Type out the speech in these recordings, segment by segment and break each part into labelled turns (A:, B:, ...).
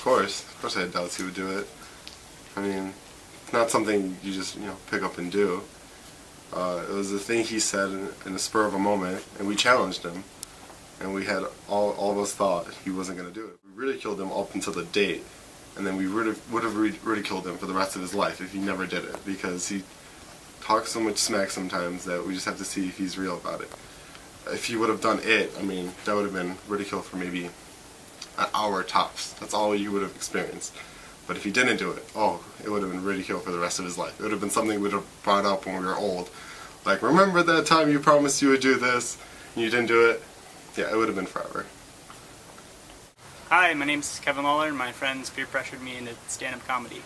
A: Of course I had doubts he would do it. I mean, it's not something you just, pick up and do. It was a thing he said in a spur of a moment, and we challenged him. And we had, all of us thought he wasn't going to do it. We ridiculed him up until the date, and then we would have ridiculed him for the rest of his life if he never did it, because he talks so much smack sometimes that we just have to see if he's real about it. If he would have done it, I mean, that would have been ridicule for maybe an hour tops. That's all you would have experienced. But if he didn't do it, it would have been ridicule for the rest of his life. It would have been something we would have brought up when we were old. Like, remember that time you promised you would do this, and you didn't do it? Yeah, it would have been forever.
B: Hi, my name's Kevin Lawler, and my friends peer pressured me into stand-up comedy.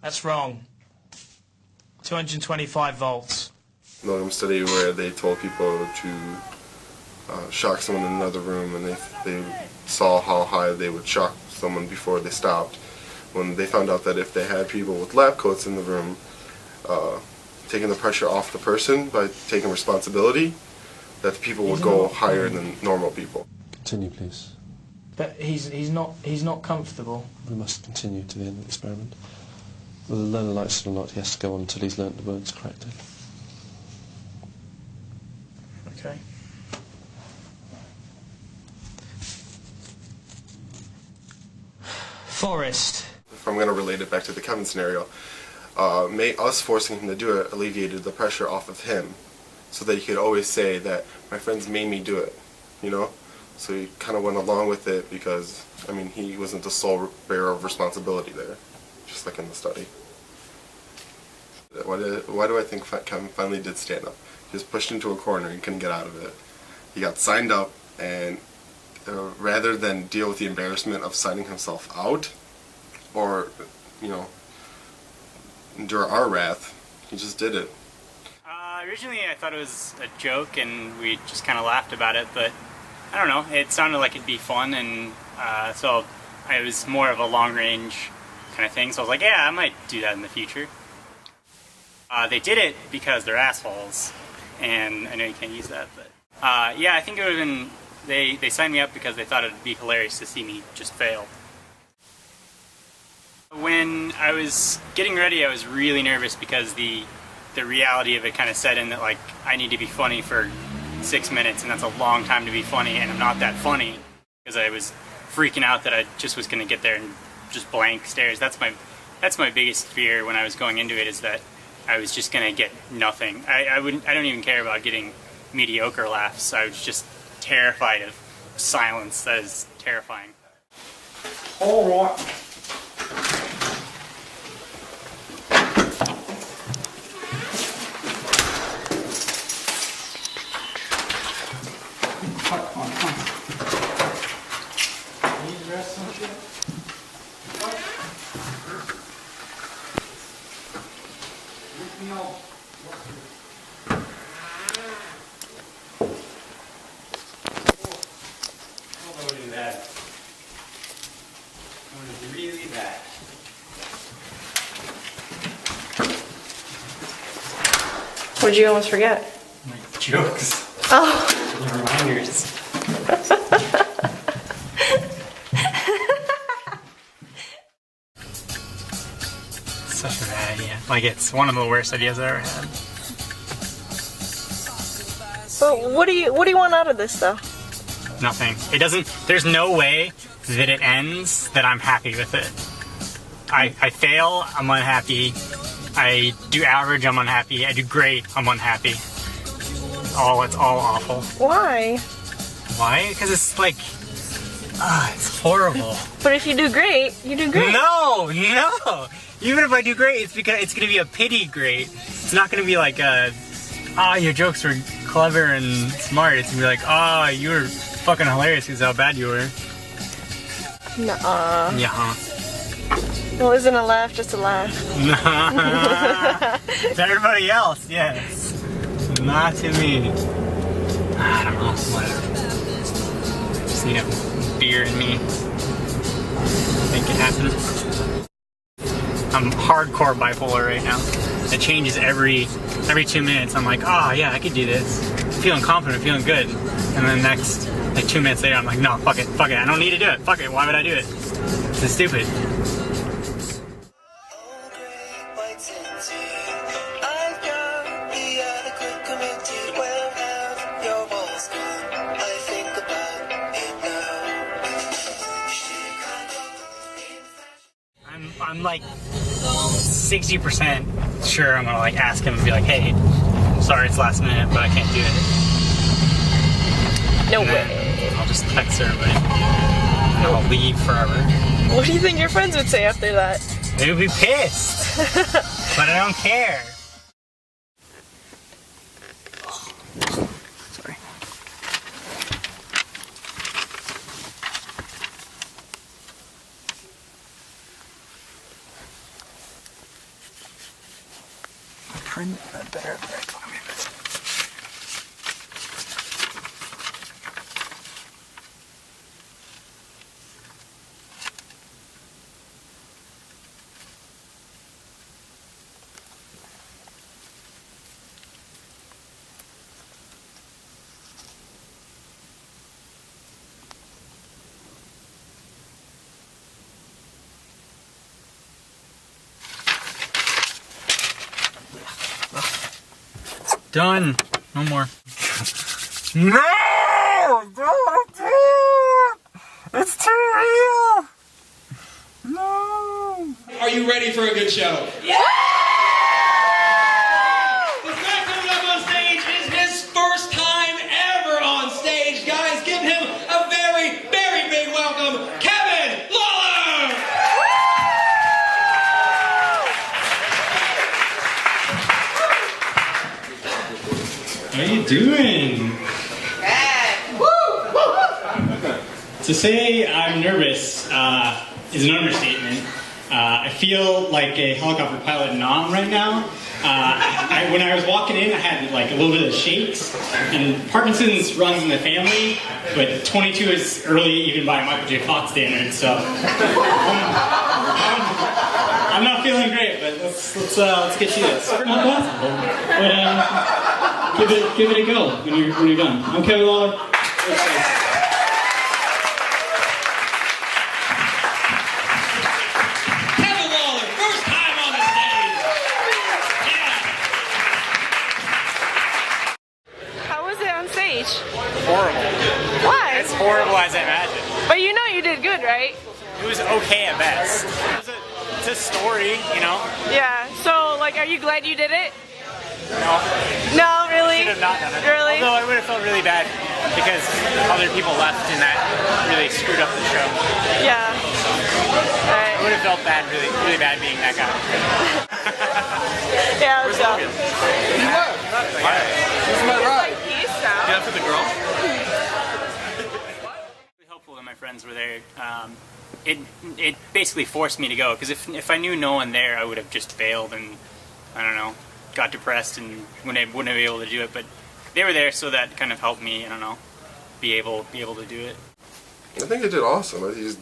C: That's wrong. 225 volts.
A: Milgram study where they told people to shock someone in another room, and they saw how high they would shock someone before they stopped. When they found out that if they had people with lab coats in the room, taking the pressure off the person by taking responsibility, that the people would go higher than normal people.
D: Continue, please.
C: But he's not comfortable.
D: We must continue to the end of the experiment. Whether the learner likes it or not, he has to go on until he's learnt the words correctly.
C: Okay. Forrest.
A: If I'm going to relate it back to the Kevin scenario, us forcing him to do it alleviated the pressure off of him, so that he could always say that my friends made me do it, So he kind of went along with it because, I mean, he wasn't the sole bearer of responsibility there, just like in the study. Why do I think Kevin finally did stand up? He was pushed into a corner and couldn't get out of it. He got signed up, and rather than deal with the embarrassment of signing himself out, or, endure our wrath, he just did it.
B: Originally I thought it was a joke, and we just kind of laughed about it, but I don't know, it sounded like it'd be fun, and so it was more of a long-range kind of thing, so I was like, yeah, I might do that in the future. They did it because they're assholes, and I know you can't use that, but yeah, I think it would have been, they signed me up because they thought it would be hilarious to see me just fail. When I was getting ready, I was really nervous because the reality of it kind of set in that, like, I need to be funny for 6 minutes, and that's a long time to be funny, and I'm not that funny, because I was freaking out that I just was going to get there and just blank stares. That's my biggest fear when I was going into it, is that I was just going to get nothing. I don't even care about getting mediocre laughs. I was just terrified of silence. That is terrifying.
C: All right.
B: Really bad.
E: What'd you almost forget?
B: My jokes.
E: Oh.
B: The reminders. Such a bad idea. Like, it's one of the worst ideas I ever had.
E: But what do you want out of this, though?
B: Nothing. It doesn't, there's no way that it ends that I'm happy with it. I fail, I'm unhappy. I do average, I'm unhappy. I do great, I'm unhappy. It's all awful.
E: Why?
B: Why? Because it's like, it's horrible.
E: But if you do great, you do great.
B: No! Even if I do great, it's because it's gonna be a pity great. It's not gonna be like your jokes were clever and smart. It's gonna be like, you were fucking hilarious because how bad you were.
E: Nuh-uh.
B: Yeah.
E: It wasn't a laugh, just a laugh.
B: To everybody else, yes. Not to me. I don't know, whatever. Just need a beer in me. Make it happen. I'm hardcore bipolar right now. It changes every every 2 minutes I'm like, oh yeah, I could do this. Feeling confident, feeling good. And then next, like 2 minutes later, I'm like, no, fuck it, I don't need to do it. Fuck it, why would I do it? This is stupid. I'm like 60% sure I'm gonna like ask him and be like, hey, sorry it's last minute, but I can't do it.
E: No
B: And
E: way.
B: then I'll just text her, but I'll leave forever.
E: What do you think your friends would say after that?
B: They would be pissed, but I don't care. Sorry. Print that better. Done. No more. No! Don't do it! It's too real! No!
F: Are you ready for a good show? Yeah! This guy coming up on stage is his first time ever on stage. Guys, give him a very, very big welcome, Kevin Lawler! How you doing? To say I'm nervous is an understatement. I feel like a helicopter pilot nom right now. When I was walking in, I had like a little bit of shakes. And Parkinson's runs in the family, but 22 is early even by Michael J. Fox standards. So I'm not feeling great, but let's get through this. Not possible, but give it a go when you're done. I'm Kevin Lawler.
B: Horrible.
E: Why?
B: As horrible as I imagined.
E: But you know you did good, right?
B: It was okay at best. It's a story, you know?
E: Yeah. So, like, are you glad you did it?
B: No.
E: No, really?
B: Should have not done it.
E: Really?
B: Although I would have felt really bad because other people left and that really screwed up the show.
E: Yeah.
B: I would have felt bad, really, really bad being that guy.
E: Yeah.
B: Where's
E: so.
B: Logan?
A: He left. He's my ride.
E: Peace out.
A: Get up for the girl.
B: Really helpful that my friends were there. It basically forced me to go because if I knew no one there, I would have just bailed and I don't know, got depressed and wouldn't have been able to do it. But they were there, so that kind of helped me. I don't know, be able to do it.
A: I think he did awesome. He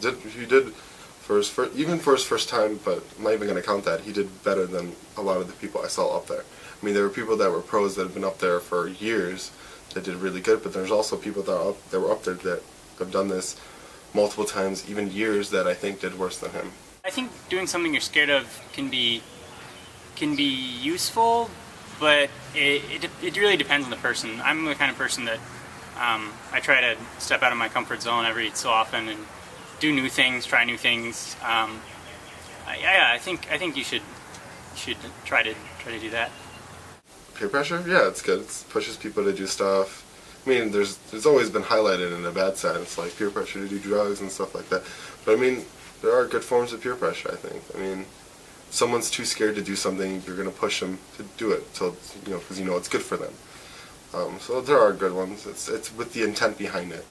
A: did for his first time, but I'm not even going to count that. He did better than a lot of the people I saw up there. I mean, there were people that were pros that have been up there for years that did really good, but there's also people that were up there that have done this multiple times, even years, that I think did worse than him.
B: I think doing something you're scared of can be useful, but it really depends on the person. I'm the kind of person that I try to step out of my comfort zone every so often and do new things, try new things. I think you should try to do that.
A: Peer pressure? Yeah, it's good. It pushes people to do stuff. I mean, there's always been highlighted in a bad sense, like peer pressure to do drugs and stuff like that. But I mean, there are good forms of peer pressure, I think. I mean, if someone's too scared to do something, you're going to push them to do it, so because you know it's good for them. So there are good ones. It's with the intent behind it.